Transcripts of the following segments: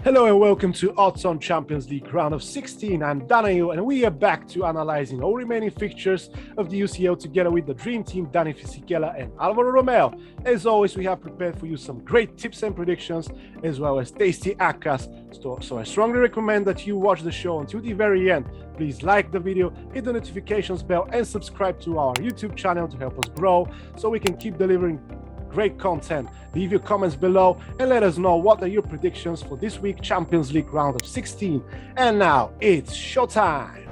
Hello and welcome to Odds on Champions League round of 16. I'm Danail and we are back to analyzing all remaining fixtures of the UCL together with the dream team Dani, Fisichella and Alvaro Romeo. As always, we have prepared for you some great tips and predictions as well as tasty ACCAs. So I strongly recommend that you watch the show until the very end. Please like the video, hit the notifications bell and subscribe to our YouTube channel to help us grow so we can keep delivering great content. Leave your comments below and let us know what are your predictions for this week Champions League round of 16. And now it's showtime.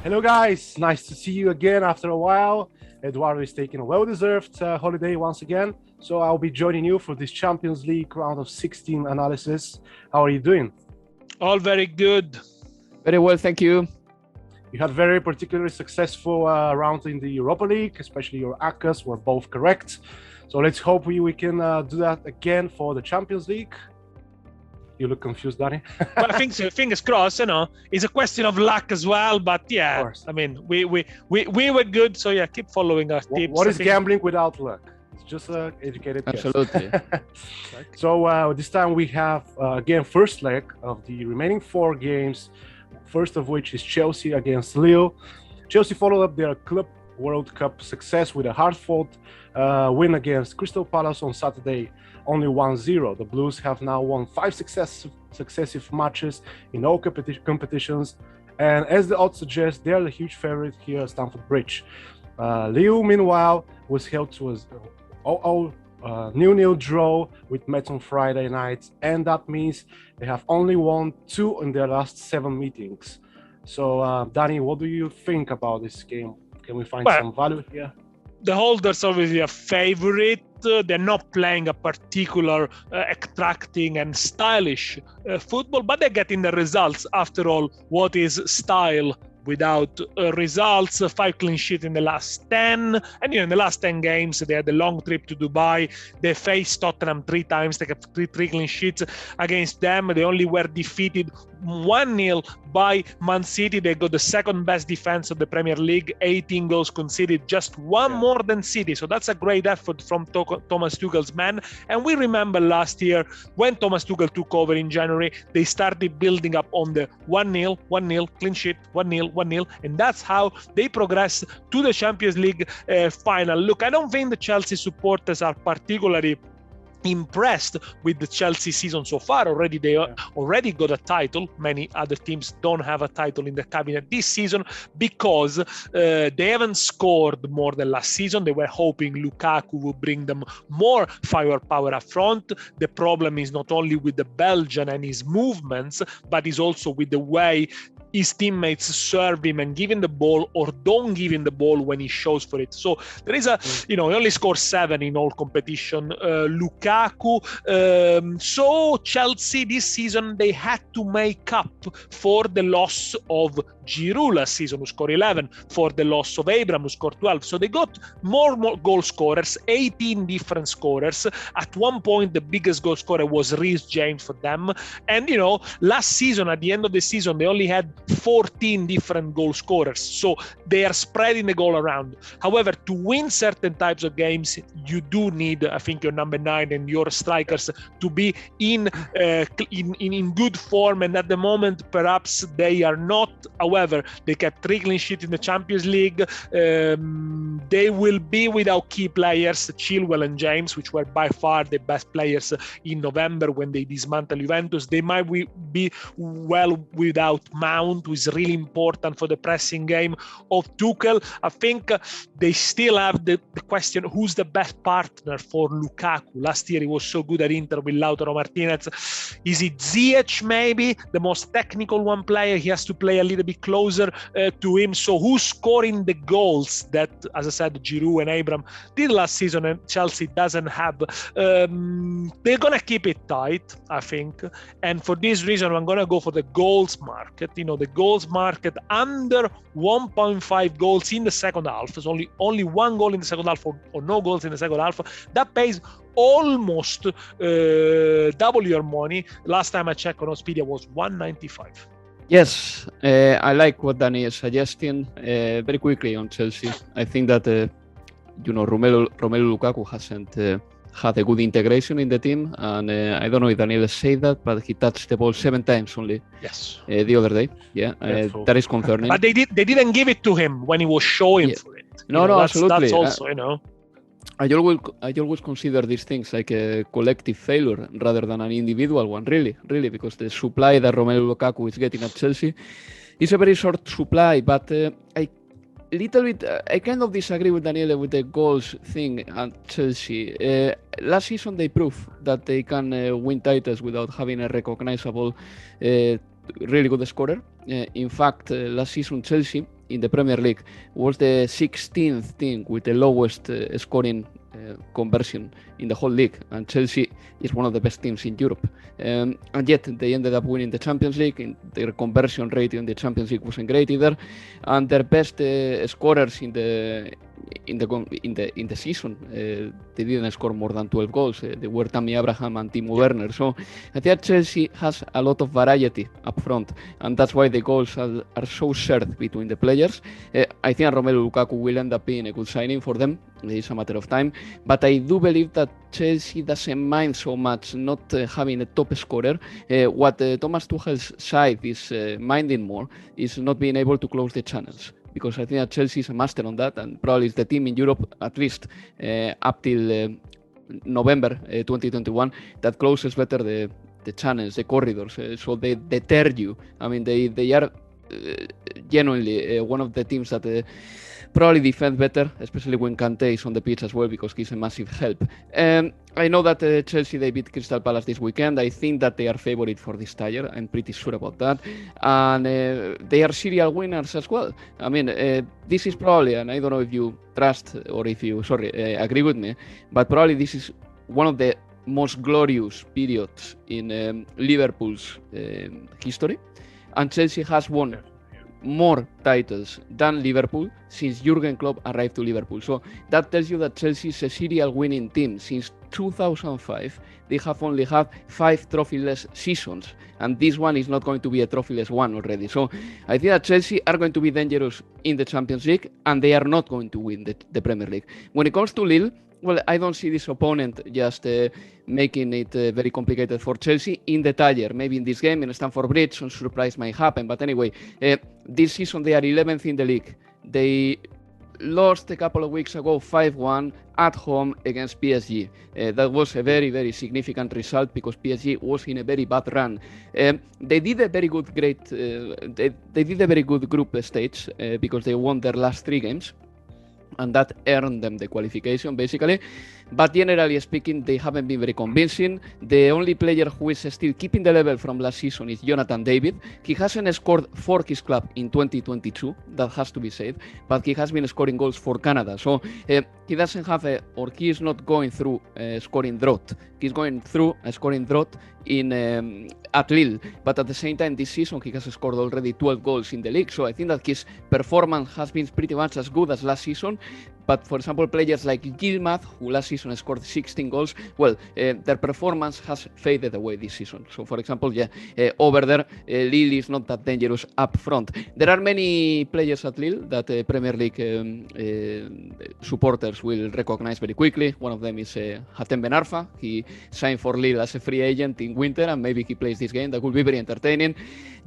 Hello guys, nice to see you again after a while. Eduardo is taking a well-deserved holiday once again, so I'll be joining you for this Champions League round of 16 analysis. How are you doing? All very good. Very well, thank you. You had very particularly successful round in the Europa League, especially your ACCAs were both correct. So let's hope we can do that again for the Champions League. You look confused, Dani. Well, I think so. Fingers crossed, it's a question of luck as well. But yeah, I mean, we were good. So yeah, keep following our tips. What is gambling without luck? It's just an educated guess. Absolutely. So this time we have, again, first leg of the remaining 4 games. First of which is Chelsea against Lille. Chelsea followed up their Club World Cup success with a hard-fought win against Crystal Palace on Saturday, only 1-0. The Blues have now won 5 successive matches in all competitions, and as the odds suggest, they are the huge favorite here at Stamford Bridge. Lille, meanwhile, was held to a 0-0 draw with Mets on Friday night, and that means they have only won 2 in their last 7 meetings. So, Dani, what do you think about this game? Can we find some value here? The holders obviously are favorite. They're not playing a particular attracting and stylish football, but they're getting the results. After all, what is style without results? 5 clean sheets in the last 10, and in the last 10 games they had a long trip to Dubai. They faced Tottenham 3 times. They kept 3 clean sheets against them. They only were defeated 1-0 by Man City. They got the second best defense of the Premier League, 18 goals conceded, just 1 more than City. So that's a great effort from Thomas Tuchel's men. And we remember last year when Thomas Tuchel took over in January, they started building up on the 1-0, 1-0, clean sheet, 1-0, 1-0, and that's how they progress to the Champions League final. Look, I don't think the Chelsea supporters are particularly impressed with the Chelsea season so far. They already got a title. Many other teams don't have a title in the cabinet this season because they haven't scored more than last season. They were hoping Lukaku would bring them more firepower up front. The problem is not only with the Belgian and his movements, but is also with the way his teammates serve him and give him the ball or don't give him the ball when he shows for it. So there is he only scored 7 in all competition. Lukaku. So Chelsea this season, they had to make up for the loss of Giroud last season, who scored 11, for the loss of Abraham, who scored 12. So they got more goal scorers, 18 different scorers. At one point, the biggest goal scorer was Reece James for them. And, last season, at the end of the season, they only had 14 different goal scorers. So they are spreading the goal around. However, to win certain types of games, you do need, I think, your number 9 and your strikers to be in good form. And at the moment, perhaps they are not. However, they kept 3 clean sheets in the Champions League. They will be without key players, Chilwell and James, which were by far the best players in November when they dismantled Juventus. They might be well without Mount, who is really important for the pressing game of Tuchel. I think they still have the question, who's the best partner for Lukaku? Last year he was so good at Inter with Lautaro Martinez. Is it Ziyech maybe, the most technical one player? He has to play a little bit closer to him. So who's scoring the goals that, as I said, Giroud and Abraham did last season and Chelsea doesn't have? They're going to keep it tight, I think. And for this reason, I'm going to go for the goals market. The goals market under 1.5 goals in the second half. There's only 1 goal in the second half or no goals in the second half. That pays almost double your money. Last time I checked on Oddspedia was 195. Yes, I like what Dani is suggesting. Very quickly on Chelsea, I think that Romelu Lukaku hasn't had a good integration in the team, and I don't know if Daniele said that, but he touched the ball 7 times only. Yes. The other day. Yeah, that is concerning. But they didn't give it to him when he was showing for it. Absolutely. That's also, I always consider these things like a collective failure rather than an individual one, really, because the supply that Romelu Lukaku is getting at Chelsea is a very short supply, but I kind of disagree with Daniele with the goals thing at Chelsea. Last season they proved that they can win titles without having a recognizable, really good scorer. In fact, last season Chelsea in the Premier League was the 16th team with the lowest scoring conversion in the whole league, and Chelsea is one of the best teams in Europe, and yet they ended up winning the Champions League. And their conversion rate in the Champions League wasn't great either, and their best scorers in the season, they didn't score more than 12 goals. They were Tammy Abraham and Timo Werner. So I think Chelsea has a lot of variety up front, and that's why the goals are so shared between the players. I think Romelu Lukaku will end up being a good signing for them. It's a matter of time, but I do believe that Chelsea doesn't mind so much not having a top scorer. What Thomas Tuchel's side is minding more is not being able to close the channels, because I think that Chelsea is a master on that, and probably is the team in Europe, at least up till November 2021, that closes better the channels, the corridors, so they deter you. I mean, they are genuinely one of the teams that probably defend better, especially when Kante is on the pitch as well, because he's a massive help. I know that Chelsea, they beat Crystal Palace this weekend. I think that they are favourite for this title. I'm pretty sure about that. And they are serial winners as well. I mean, this is probably, and I don't know if you trust or if you, agree with me, but probably this is one of the most glorious periods in Liverpool's history. And Chelsea has won more titles than Liverpool since Jurgen Klopp arrived to Liverpool. So that tells you that Chelsea is a serial winning team. Since 2005, they have only had 5 trophyless seasons, and this one is not going to be a trophyless one already. So I think that Chelsea are going to be dangerous in the Champions League, and they are not going to win the Premier League. When it comes to Lille, well, I don't see this opponent just making it very complicated for Chelsea in the Tiger. Maybe in this game in Stamford Bridge, some surprise might happen. But anyway, this season they are 11th in the league. They lost a couple of weeks ago 5-1 at home against PSG. That was a very, very significant result because PSG was in a very bad run. They did a very good group stage because they won their last 3 games. And that earned them the qualification, basically. But generally speaking, they haven't been very convincing. The only player who is still keeping the level from last season is Jonathan David. He hasn't scored for his club in 2022, that has to be said, but he has been scoring goals for Canada. So he doesn't have or he is not going through a scoring drought. He's going through a scoring drought at Lille, but at the same time this season he has scored already 12 goals in the league, so I think that his performance has been pretty much as good as last season. But for example, players like Yilmaz, who last season scored 16 goals, well, their performance has faded away this season. So for example, over there, Lille is not that dangerous up front. There are many players at Lille that Premier League supporters will recognize very quickly. One of them is Hatem Ben Arfa. He signed for Lille as a free agent in winter, and maybe he plays this game. That will be very entertaining.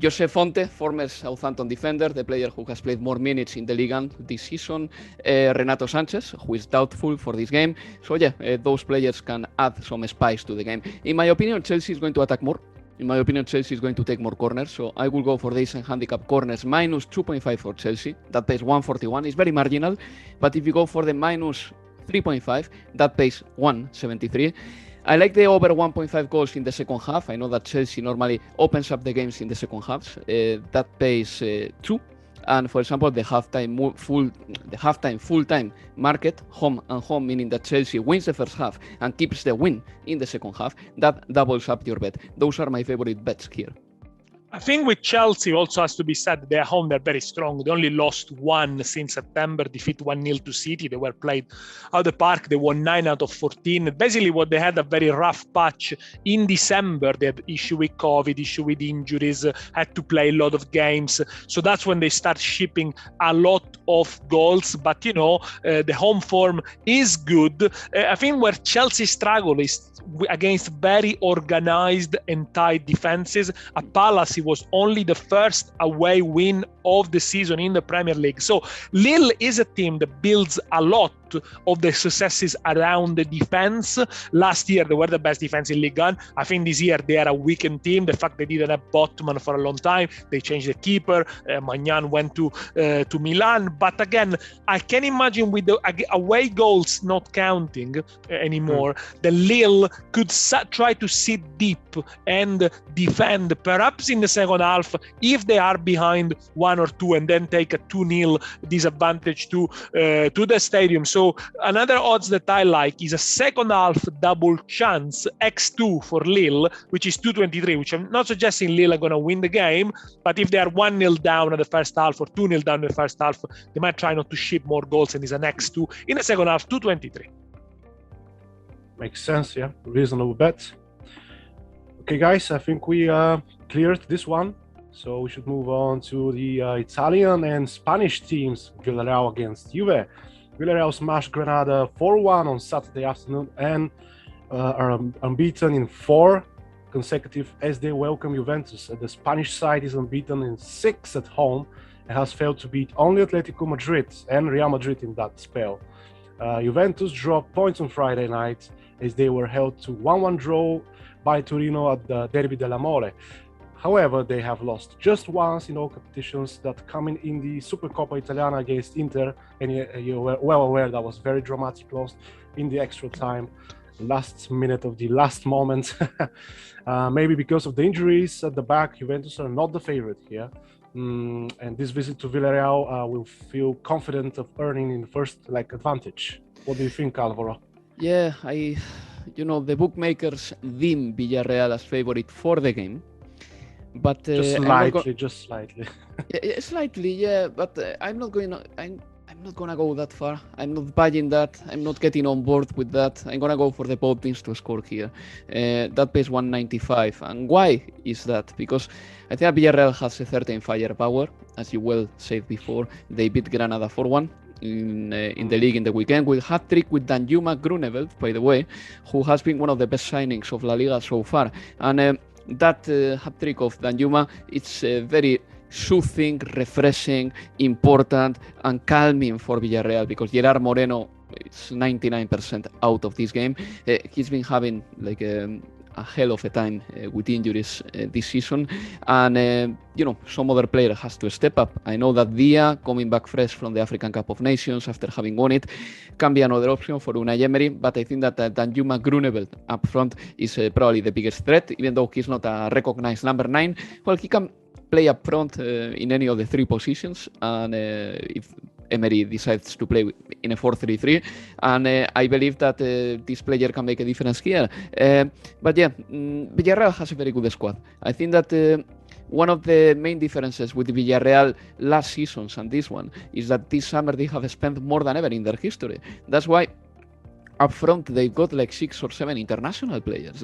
Jose Fonte, former Southampton defender, the player who has played more minutes in the Ligue 1 this season. Renato Sanchez, who is doubtful for this game. So those players can add some spice to the game. In my opinion, Chelsea is going to attack more. In my opinion, Chelsea is going to take more corners. So I will go for this and handicap corners minus 2.5 for Chelsea. That pays 141. It's very marginal. But if you go for the minus 3.5, that pays 173. I like the over 1.5 goals in the second half. I know that Chelsea normally opens up the games in the second halves. That pays 2. And for example, the halftime full-time market, home and home, meaning that Chelsea wins the first half and keeps the win in the second half, that doubles up your bet. Those are my favorite bets here. I think with Chelsea also has to be said, they're home, they're very strong. They only lost one since September, defeat 1-0 to City. They were played out the park. They won 9 out of 14. Basically, what they had a very rough patch in December. They had issue with COVID, issue with injuries, had to play a lot of games. So that's when they start shipping a lot of goals. But, the home form is good. I think where Chelsea struggle is against very organized and tight defenses. At Palace, it was only the first away win of the season in the Premier League. So Lille is a team that builds a lot of the successes around the defense. Last year, they were the best defense in Ligue 1. I think this year they are a weakened team. The fact they didn't have Botman for a long time, they changed the keeper. Magnan went to Milan. But again, I can imagine with the away goals not counting anymore, the Lille could try to sit deep and defend, perhaps in the second half, if they are behind 1 or 2, and then take a 2-0 disadvantage to the stadium. So another odds that I like is a second half double chance, X2 for Lille, which is 223, which I'm not suggesting Lille are going to win the game, but if they are 1-0 down in the first half or 2-0 down in the first half, they might try not to ship more goals, and is an X2 in the second half, 223. Makes sense, yeah. Reasonable bet. Okay, guys, I think we cleared this one. So we should move on to the Italian and Spanish teams. Villarreal against Juve. Villarreal smashed Granada 4-1 on Saturday afternoon and are unbeaten in 4 consecutive as they welcome Juventus. The Spanish side is unbeaten in 6 at home and has failed to beat only Atletico Madrid and Real Madrid in that spell. Juventus dropped points on Friday night as they were held to 1-1 draw by Torino at the Derby dell'Amore. However, they have lost just once in all competitions, that coming in the Supercoppa Italiana against Inter, and you were well aware that was very dramatic, lost in the extra time, last minute of the last moment. Maybe because of the injuries at the back, Juventus are not the favorite here. And this visit to Villarreal will feel confident of earning in the first advantage. What do you think, Alvaro? Yeah, the bookmakers deem Villarreal as favorite for the game. But just slightly. Slightly, yeah. But I'm not gonna go that far. I'm not buying that. I'm not getting on board with that. I'm gonna go for the both teams to score here. That pays 195. And why is that? Because I think Villarreal has a certain firepower, as you well said before. They beat Granada 4-1. In the league in the weekend, with hat-trick with Danjuma Grunewald, by the way, who has been one of the best signings of La Liga so far. And that hat-trick of Danjuma, it's very soothing, refreshing, important, and calming for Villarreal, because Gerard Moreno, it's 99% out of this game. He's been having a hell of a time with injuries this season, and some other player has to step up. I know that Dia, coming back fresh from the African Cup of Nations after having won it, can be another option for Unai Emery, but I think that Danjuma Grunewald up front is probably the biggest threat, even though he's not a recognized number 9. Well, he can play up front in any of the 3 positions, and if Emery decides to play in a 4-3-3, and I believe that this player can make a difference here. But yeah, Villarreal has a very good squad. I think that one of the main differences with Villarreal last seasons and this one is that this summer they have spent more than ever in their history. That's why up front they've got 6 or 7 international players.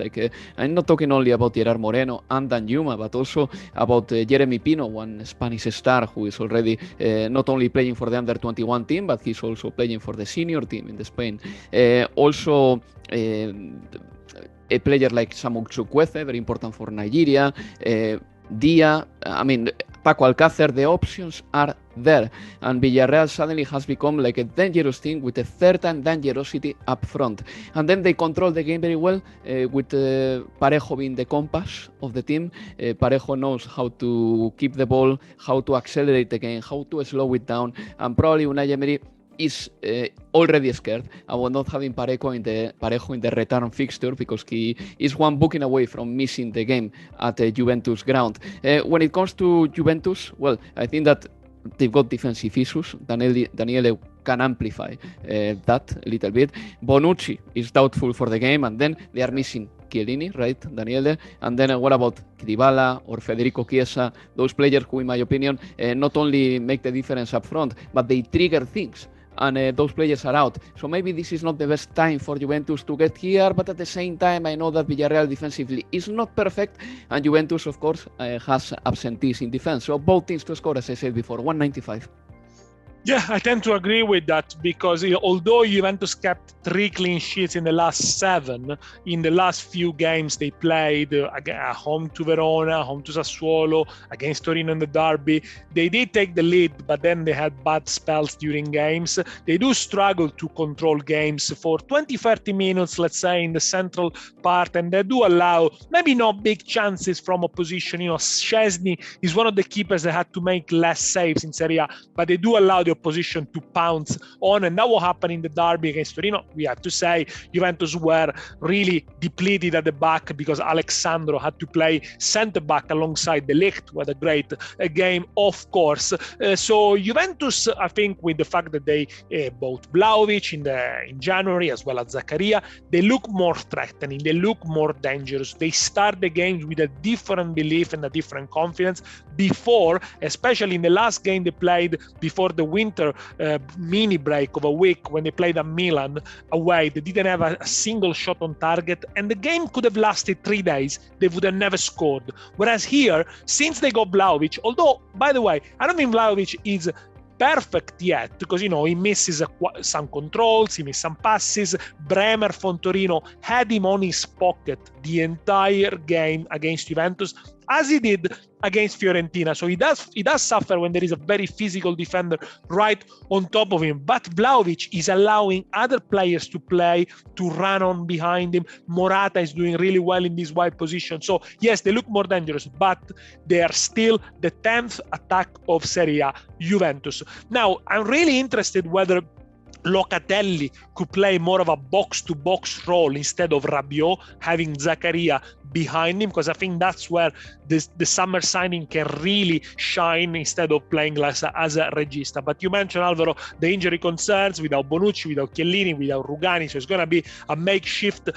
I'm not talking only about Gerard Moreno and Danjuma, but also about Jeremy Pino, one Spanish star who is already not only playing for the under-21 team, but he's also playing for the senior team in Spain. Also a player like Samu Chukwueze, very important for Nigeria. Dia, Paco Alcácer, the options are there, and Villarreal suddenly has become a dangerous team with a certain dangerosity up front, and then they control the game very well with Parejo being the compass of the team. Parejo knows how to keep the ball, how to accelerate the game, how to slow it down, and probably Unai Emery is already scared about not having Parejo in the return fixture, because he is one booking away from missing the game at the Juventus ground. When it comes to Juventus, well, I think that they've got defensive issues. Daniele can amplify that a little bit. Bonucci is doubtful for the game, and then they are missing Chiellini, right, Daniele? And then what about Dybala or Federico Chiesa? Those players who, in my opinion, not only make the difference up front, but they trigger things. And those players are out. So maybe this is not the best time for Juventus to get here, but at the same time, I know that Villarreal defensively is not perfect, and Juventus, of course, has absentees in defense. So both teams to score, as I said before, 195. Yeah, I tend to agree with that because although Juventus kept 3 clean sheets in the last 7, in the last few games they played, home to Verona, home to Sassuolo, against Torino in the derby, they did take the lead, but then they had bad spells during games. They do struggle to control games for 20-30 minutes, let's say, in the central part, and they do allow maybe not big chances from opposition. Szczesny is one of the keepers that had to make less saves in Serie A, but they do allow the opposition to pounce on, and that will happen in the derby against Torino. We have to say Juventus were really depleted at the back because Alexandro had to play centre back alongside De Ligt, who had a great game, of course. So Juventus, I think, with the fact that they bought Vlahovic in January as well as Zakaria, they look more threatening, they look more dangerous. They start the games with a different belief and a different confidence. Before, especially in the last game they played before the winter mini break of a week when they played at Milan away, they didn't have a single shot on target, and the game could have lasted 3 days. They would have never scored. Whereas here, since they got Vlahovic, although, by the way, I don't think Vlahovic is perfect yet because he misses some controls, he misses some passes. Bremer from Torino had him on his pocket the entire game against Juventus, as he did against Fiorentina. So he does suffer when there is a very physical defender right on top of him. But Vlahovic is allowing other players to play, to run on behind him. Morata is doing really well in this wide position. So yes, they look more dangerous, but they are still the 10th attack of Serie A, Juventus. Now, I'm really interested whether Locatelli could play more of a box-to-box role instead of Rabiot, having Zakaria behind him, because I think that's where the summer signing can really shine instead of playing as a regista. But you mentioned, Alvaro, the injury concerns without Bonucci, without Chiellini, without Rugani, so it's going to be a makeshift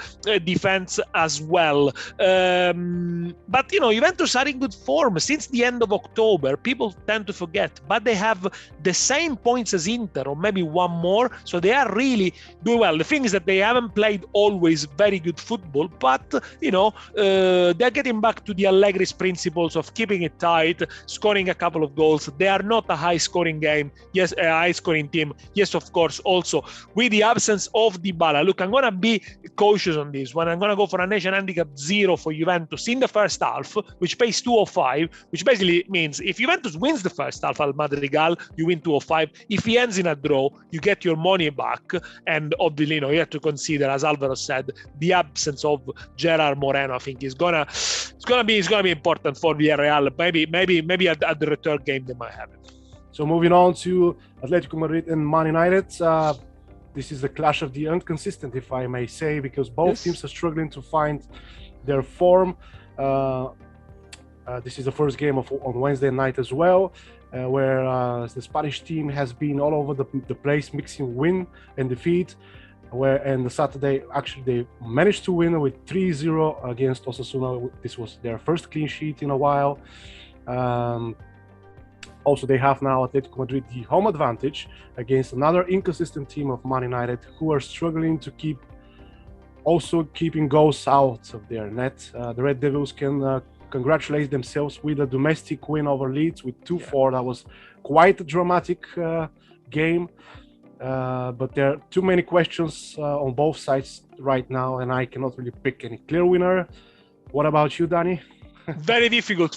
defense as well. But Juventus are in good form since the end of October. People tend to forget, but they have the same points as Inter, or maybe one more, so they are really doing well. The thing is that they haven't played always very good football, but they're getting back to the Allegri's principles of keeping it tight, scoring a couple of goals. They are not a high-scoring game. Yes, a high-scoring team. Yes, of course, also with the absence of Dybala. Look, I'm going to be cautious on this one. I'm going to go for a nation handicap 0 for Juventus in the first half, which pays 205, which basically means if Juventus wins the first half al Madrigal, you win 205. If he ends in a draw, you get your money back. And obviously, you have to consider, as Alvaro said, the absence of Gerard Moreno. I think is gonna be important for Villarreal. Maybe at the return game they might have it. So moving on to Atletico Madrid and Man United. This is the clash of the inconsistent, if I may say, because both teams are struggling to find their form. This is the first game on Wednesday night as well, where the Spanish team has been all over the place, mixing win and defeat. And the Saturday, actually, they managed to win with 3-0 against Osasuna. This was their first clean sheet in a while. Also, they have now Atletico Madrid the home advantage against another inconsistent team of Man United, who are struggling to keeping goals out of their net. The Red Devils can congratulate themselves with a domestic win over Leeds with 2-4. That was quite a dramatic game. But there are too many questions on both sides right now, and I cannot really pick any clear winner. What about you, Dani? Very difficult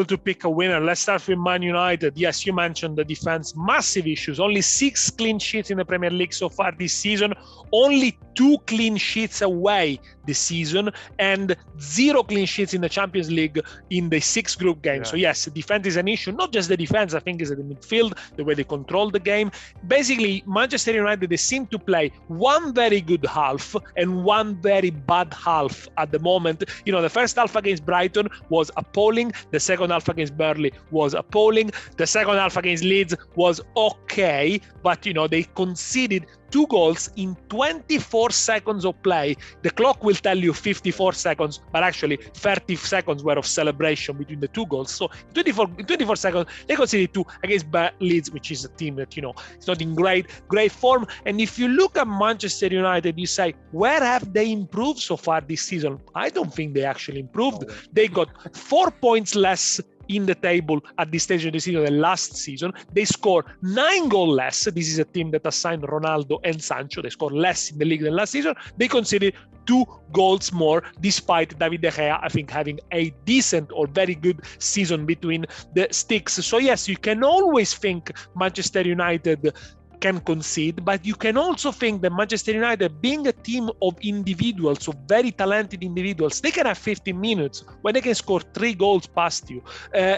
to pick a winner. Let's start with Man United. Yes, you mentioned the defense. Massive issues. Only 6 clean sheets in the Premier League so far this season. Only 2 clean sheets away this season, and 0 clean sheets in the Champions League in the 6 group games. Yeah. So yes, defense is an issue. Not just the defense, I think, is the midfield, the way they control the game. Basically, Manchester United, they seem to play one very good half and one very bad half at the moment. The first half against Brighton was appalling. The second half against Burnley was appalling. The second half against Leeds was okay, but they conceded 2 goals in 24 seconds of play. The clock will tell you 54 seconds, but actually 30 seconds were of celebration between the 2 goals. So in 24 seconds, they conceded 2 against Leeds, which is a team that, it's not in great form. And if you look at Manchester United, you say, where have they improved so far this season? I don't think they actually improved. They got 4 points less in the table at this stage of the season than last season. They score 9 goals less. This is a team that assigned Ronaldo and Sancho. They score less in the league than last season. They conceded 2 goals more, despite David De Gea, I think, having a decent or very good season between the sticks. So yes, you can always think Manchester United can concede, but you can also think that Manchester United, being a team of individuals, of very talented individuals, they can have 15 minutes when they can score 3 goals past you.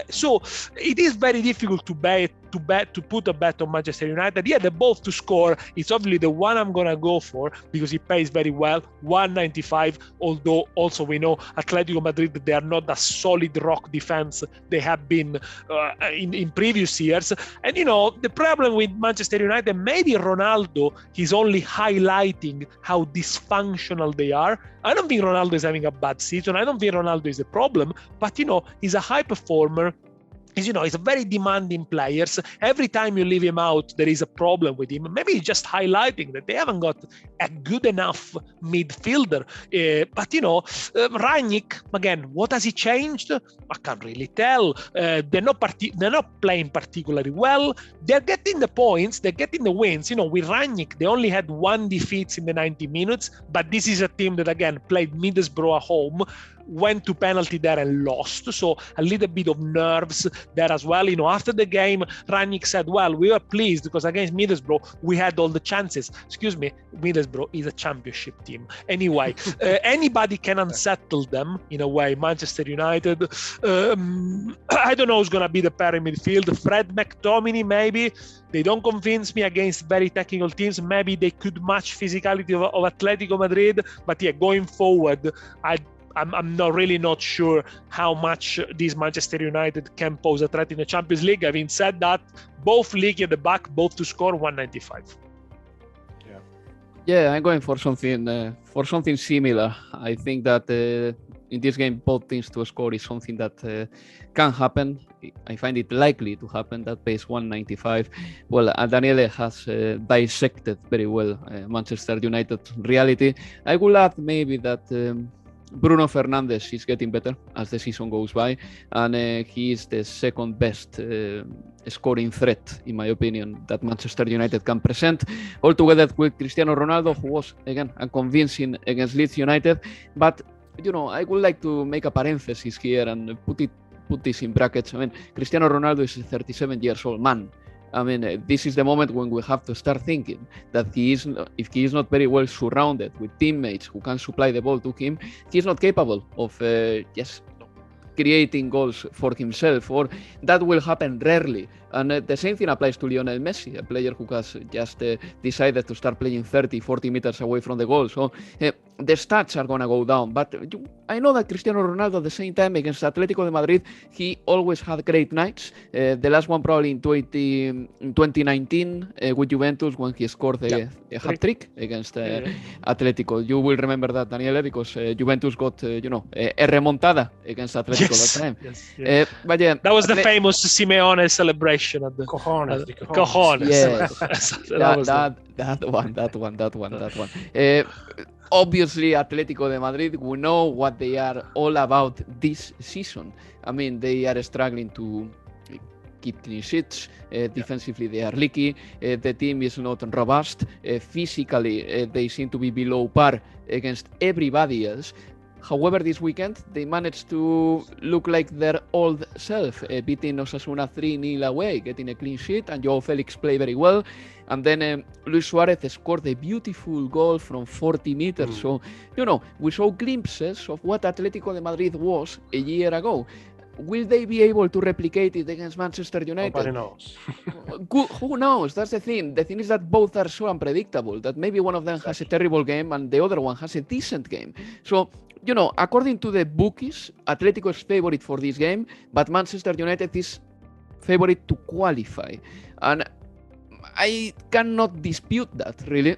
So it is very difficult to put a bet on Manchester United. Yeah, they're both to score. It's obviously the one I'm gonna go for because it pays very well, 195. Although also we know Atletico Madrid, they are not a solid rock defense they have been in previous years. And the problem with Manchester United, maybe Ronaldo, he's only highlighting how dysfunctional they are. I don't think Ronaldo is having a bad season. I don't think Ronaldo is a problem, but he's a high performer. He's a very demanding player. Every time you leave him out, there is a problem with him. Maybe he's just highlighting that they haven't got a good enough midfielder. But Rangnick, again, what has he changed? I can't really tell. They're not playing particularly well. They're getting the points. They're getting the wins. With Rangnick, they only had 1 defeat in the 90 minutes. But this is a team that, again, played Middlesbrough at home, went to penalty there and lost. So a little bit of nerves there as well. After the game, Rangnick said, well, we were pleased because against Middlesbrough, we had all the chances. Excuse me, Middlesbrough is a championship team. Anyway, anybody can unsettle them in a way. Manchester United, I don't know who's going to be the pair in midfield. Fred McTominay, maybe. They don't convince me against very technical teams. Maybe they could match physicality of Atletico Madrid. But yeah, going forward, I'm not sure how much this Manchester United can pose a threat in the Champions League. Having said that, both league at the back, both to score 195. Yeah, I'm going for something similar. I think that in this game, both teams to score is something that can happen. I find it likely to happen. That pays 195. Well, Daniele has dissected very well Manchester United reality. I will add maybe that Bruno Fernandes is getting better as the season goes by, and he is the second best scoring threat, in my opinion, that Manchester United can present, all together with Cristiano Ronaldo, who was, again, unconvincing against Leeds United. But, I would like to make a parenthesis here and put this in brackets. I mean, Cristiano Ronaldo is a 37-year-old man. I mean, this is the moment when we have to start thinking that if he is not very well surrounded with teammates who can supply the ball to him, he is not capable of just creating goals for himself, or that will happen rarely. And the same thing applies to Lionel Messi, a player who has just decided to start playing 30, 40 meters away from the goal. So the stats are going to go down. But I know that Cristiano Ronaldo, at the same time, against Atletico de Madrid, he always had great nights. The last one probably in 2019 with Juventus, when he scored a hat-trick against Atletico. You will remember that, Daniele, because Juventus got, a remontada against Atletico that time. Yes. But yeah, that was the famous Simeone celebration at the Cojones. Yes. that one. Obviously, Atletico de Madrid, we know what they are all about this season. I mean, they are struggling to keep clean sheets. Defensively, they are leaky. The team is not robust. Physically, they seem to be below par against everybody else. However, this weekend, they managed to look like their old self, beating Osasuna 3-0 away, getting a clean sheet, and Joao Felix played very well. And then Luis Suarez scored a beautiful goal from 40 meters. So, we saw glimpses of what Atletico de Madrid was a year ago. Will they be able to replicate it against Manchester United? Nobody knows. Who knows? That's the thing. The thing is that both are so unpredictable that maybe one of them has a terrible game and the other one has a decent game. So, according to the bookies, Atletico is favorite for this game, but Manchester United is favorite to qualify. And I cannot dispute that, really.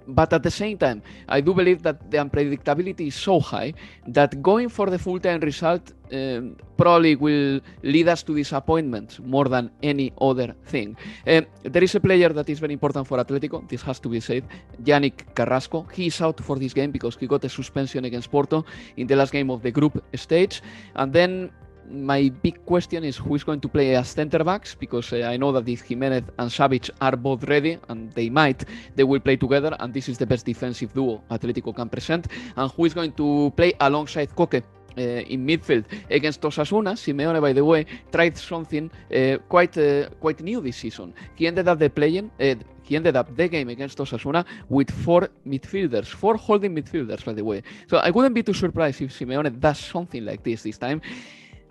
But at the same time, I do believe that the unpredictability is so high that going for the full-time result probably will lead us to disappointments more than any other thing. There is a player that is very important for Atletico, this has to be said, Yannick Carrasco. He is out for this game because he got a suspension against Porto in the last game of the group stage. And then my big question is who is going to play as centre backs, because I know that if Jimenez and Savic are both ready, and they will play together, and this is the best defensive duo Atletico can present. And who is going to play alongside Koke in midfield against Osasuna? Simeone, by the way, tried something quite new this season. He ended up the game against Osasuna with 4 midfielders, 4 holding midfielders, by the way. So I wouldn't be too surprised if Simeone does something like this time.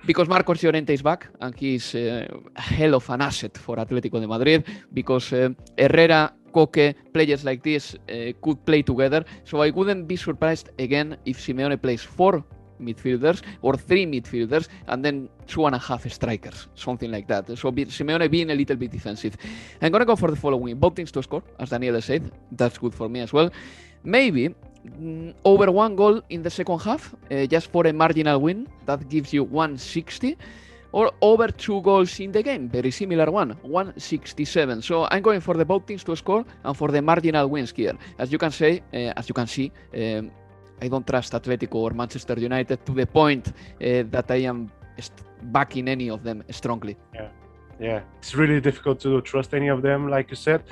Because Marcos Llorente is back, and he is a hell of an asset for Atletico de Madrid, because Herrera, Koke, players like this could play together. So I wouldn't be surprised again if Simeone plays 4 midfielders or 3 midfielders and then 2.5 strikers, something like that. So Simeone being a little bit defensive. I'm going to go for the following. Both teams to score, as Daniele said. That's good for me as well. Maybe over 1 goal in the second half, just for a marginal win. That gives you 160. Or over 2 goals in the game, very similar one, 167. So I'm going for the both teams to score and for the marginal wins here. As you can see, I don't trust Atletico or Manchester United to the point that I am backing any of them strongly. Yeah, it's really difficult to trust any of them, like you said.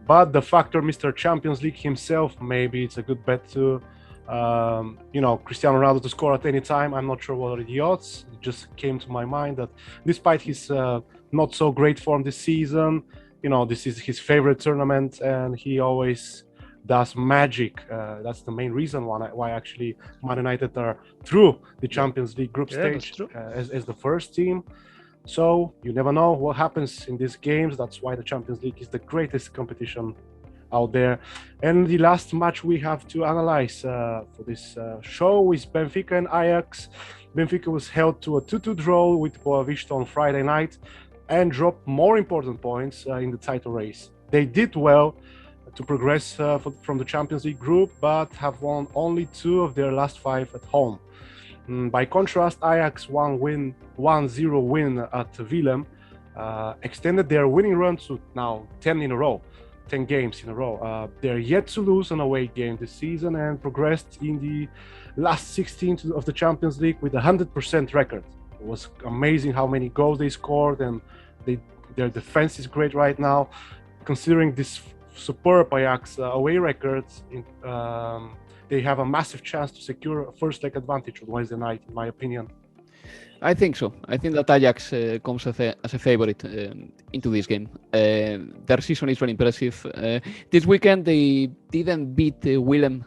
But the factor Mr. Champions League himself, maybe it's a good bet to, Cristiano Ronaldo to score at any time. I'm not sure what are the odds. It just came to my mind that despite his not so great form this season, this is his favorite tournament and he always does magic. That's the main reason why actually Man United are through the Champions League group stage as the first team. So you never know what happens in these games. That's why the Champions League is the greatest competition out there. And the last match we have to analyze for this show is Benfica and Ajax. Benfica was held to a 2-2 draw with Boavista on Friday night and dropped more important points in the title race. They did well to progress from the Champions League group, but have won only 2 of their last 5 at home. By contrast, Ajax 1-0 win at Willem extended their winning run to now 10 games in a row. They're yet to lose an away game this season and progressed in the last 16 of the Champions League with a 100% record. It was amazing how many goals they scored, and their defense is great right now. Considering this superb Ajax away records, they have a massive chance to secure a first leg advantage on Wednesday night, in my opinion. I think so. I think that Ajax comes as a favorite into this game. Their season is very impressive. This weekend they didn't beat Willem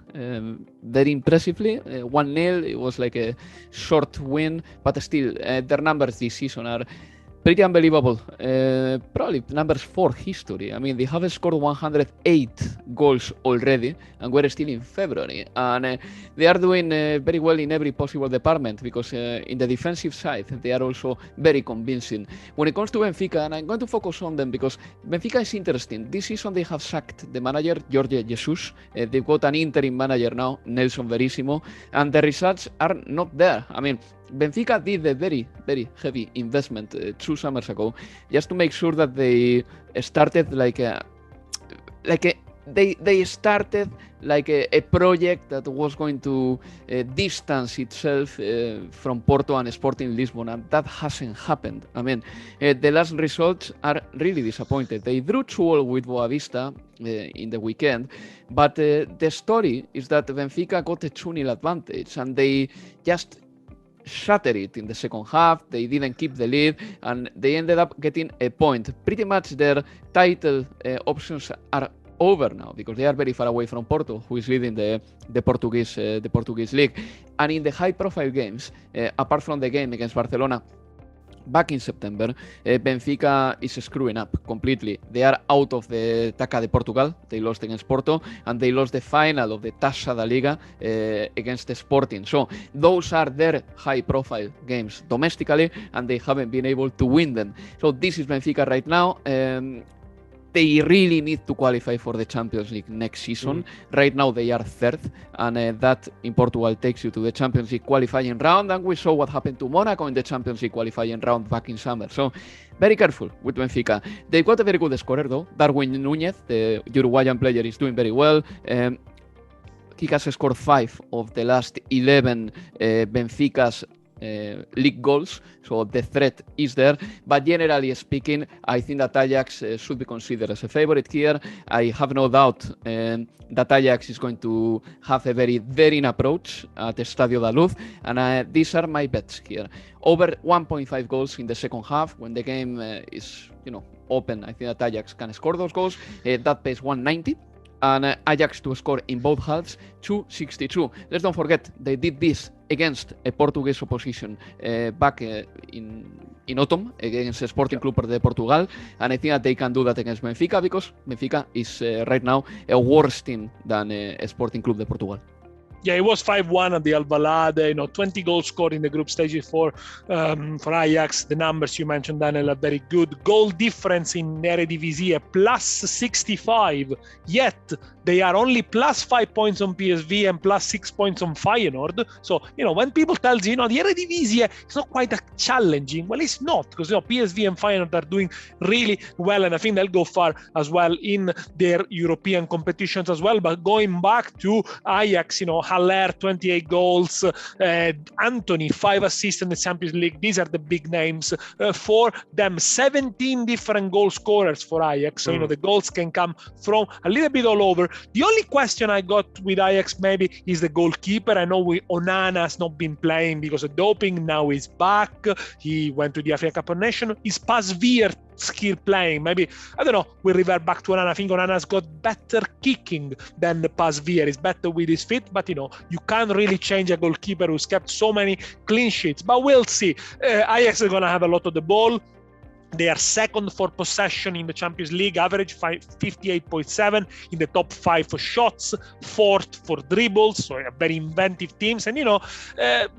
very impressively. 1-0, it was like a short win, but still their numbers this season are pretty unbelievable. Probably numbers for history. I mean, they have scored 108 goals already, and we're still in February. And they are doing very well in every possible department, because in the defensive side, they are also very convincing. When it comes to Benfica, and I'm going to focus on them because Benfica is interesting. This season, they have sacked the manager, Jorge Jesus. They've got an interim manager now, Nelson Verissimo, and the results are not there. I mean, Benfica did a very, very heavy investment 2 summers ago, just to make sure that they started they started like a project that was going to distance itself from Porto and Sporting Lisbon, and that hasn't happened. I mean, the last results are really disappointed. They drew 2-2 with Boavista in the weekend, but the story is that Benfica got a 2-0 advantage, and they just shattered it in the second half. They didn't keep the lead, and they ended up getting a point. Pretty much their title options are over now, because they are very far away from Porto, who is leading the Portuguese league. And in the high-profile games, apart from the game against Barcelona back in September, Benfica is screwing up completely. They are out of the Taça de Portugal. They lost against Porto, and they lost the final of the Taça da Liga against Sporting. So those are their high-profile games domestically, and they haven't been able to win them. So this is Benfica right now. they really need to qualify for the Champions League next season. Right now they are third, and that in Portugal takes you to the Champions League qualifying round, and we saw what happened to Monaco in the Champions League qualifying round back in summer. So very careful with Benfica. They've got a very good scorer though. Darwin Núñez, the Uruguayan player, is doing very well. He has scored 5 of the last 11 Benfica's league goals, so the threat is there. But generally speaking, I think that Ajax should be considered as a favorite here. I have no doubt that Ajax is going to have a very daring approach at the Estadio da Luz, and these are my bets here. Over 1.5 goals in the second half when the game is open. I think that Ajax can score those goals. That pays 190. And Ajax to score in both halves, 262. Let's don't forget, they did this against a Portuguese opposition back in autumn against Sporting Club de Portugal, and I think that they can do that against Benfica because Benfica is right now a worse team than Sporting Club de Portugal. Yeah, it was 5-1 at the Alvalade. 20 goals scored in the group stages for Ajax. The numbers you mentioned, Daniel, are very good. Goal difference in Eredivisie, plus 65. Yet they are only plus 5 points on PSV and plus 6 points on Feyenoord. So, when people tell you, the Eredivisie is not quite that challenging, well, it's not, because PSV and Feyenoord are doing really well, and I think they'll go far as well in their European competitions as well. But going back to Ajax, Haller, 28 goals, Anthony, 5 assists in the Champions League. These are the big names for them. 17 different goal scorers for Ajax. So, the goals can come from a little bit all over. The only question I got with Ajax maybe is the goalkeeper. I know Onana has not been playing because of doping. Now he's back. He went to the Africa Cup of Nations. Is Pasveer still playing? Maybe, I don't know, we'll revert back to Onana. I think Onana's got better kicking than Pasveer. He's better with his feet, but you can't really change a goalkeeper who's kept so many clean sheets. But we'll see. Ajax are going to have a lot of the ball. They are second for possession in the Champions League, average 58.7 in the top 5 for shots, fourth for dribbles, so very inventive teams. And,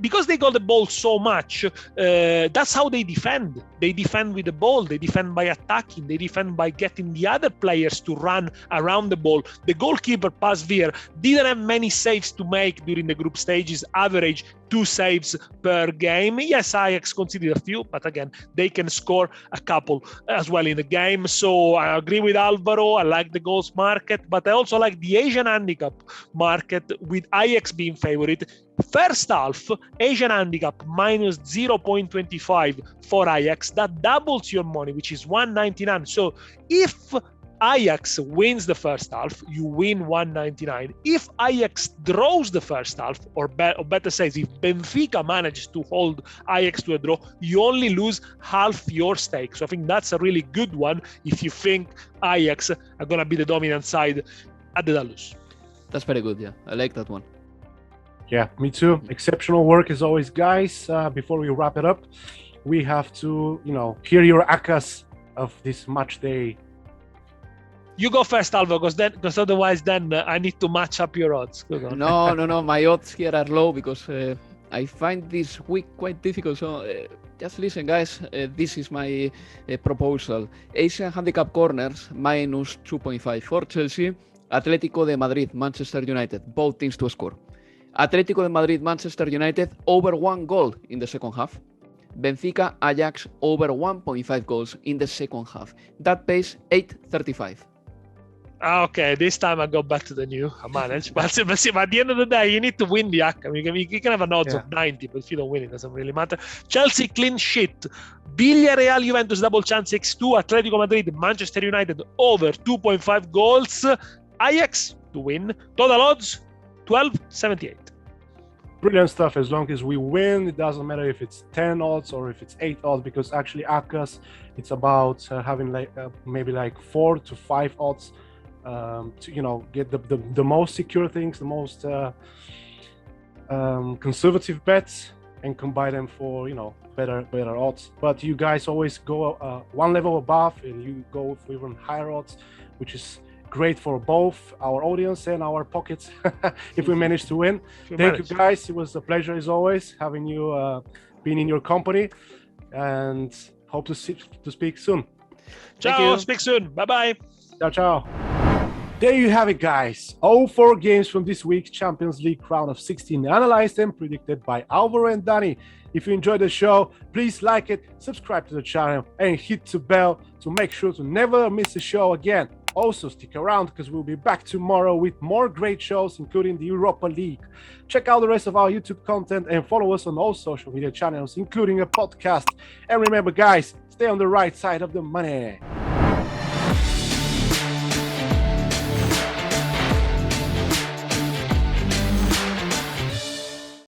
because they got the ball so much, that's how they defend. They defend with the ball. They defend by attacking. They defend by getting the other players to run around the ball. The goalkeeper, Pasveer, didn't have many saves to make during the group stages, average 2 saves per game. Yes, Ajax conceded a few, but again, they can score a couple as well in the game. So I agree with Alvaro. I like the goals market, but I also like the Asian handicap market with Ajax being favorite. First half, Asian handicap minus 0.25 for Ajax. That doubles your money, which is 199. So if Ajax wins the first half, you win 199. If Ajax draws the first half, or better says, if Benfica manages to hold Ajax to a draw, you only lose half your stake. So I think that's a really good one if you think Ajax are going to be the dominant side at the Dalus. That's very good, yeah. I like that one. Yeah, me too. Exceptional work as always, guys. Before we wrap it up, we have to, hear your ACCAs of this match day. You go first, Alvaro, because otherwise then I need to match up your odds. No. My odds here are low because I find this week quite difficult. So just listen, guys. This is my proposal. Asian handicap corners minus 2.5 for Chelsea. Atletico de Madrid, Manchester United, both teams to score. Atletico de Madrid, Manchester United, over 1 goal in the second half. Benfica, Ajax, over 1.5 goals in the second half. That pays 8.35. Okay, this time I go back to the new. I manage. But at the end of the day, you need to win the ACCA. You can have an odds of 90, but if you don't win, it doesn't really matter. Chelsea, clean sheet. Villarreal, Juventus, double chance, 6-2. Atletico Madrid, Manchester United, over 2.5 goals. Ajax to win. Total odds, 12.78. Brilliant stuff. As long as we win, it doesn't matter if it's 10 odds or if it's 8 odds, because actually ACCAs, it's about having maybe 4 to 5 odds to get the most secure things, the most conservative bets, and combine them for better odds. But you guys always go one level above, and you go for even higher odds, which is great for both our audience and our pockets if we manage to win. Thank you, guys. It was a pleasure as always having you being in your company, and hope to speak soon. Ciao, speak soon. Bye-bye. Ciao, ciao. There you have it, guys. All 4 games from this week's Champions League round of 16 analyzed and predicted by Alvaro and Dani. If you enjoyed the show, please like it, subscribe to the channel, and hit the bell to make sure to never miss a show again. Also, stick around because we'll be back tomorrow with more great shows, including the Europa League. Check out the rest of our YouTube content and follow us on all social media channels, including a podcast. And remember, guys, stay on the right side of the money.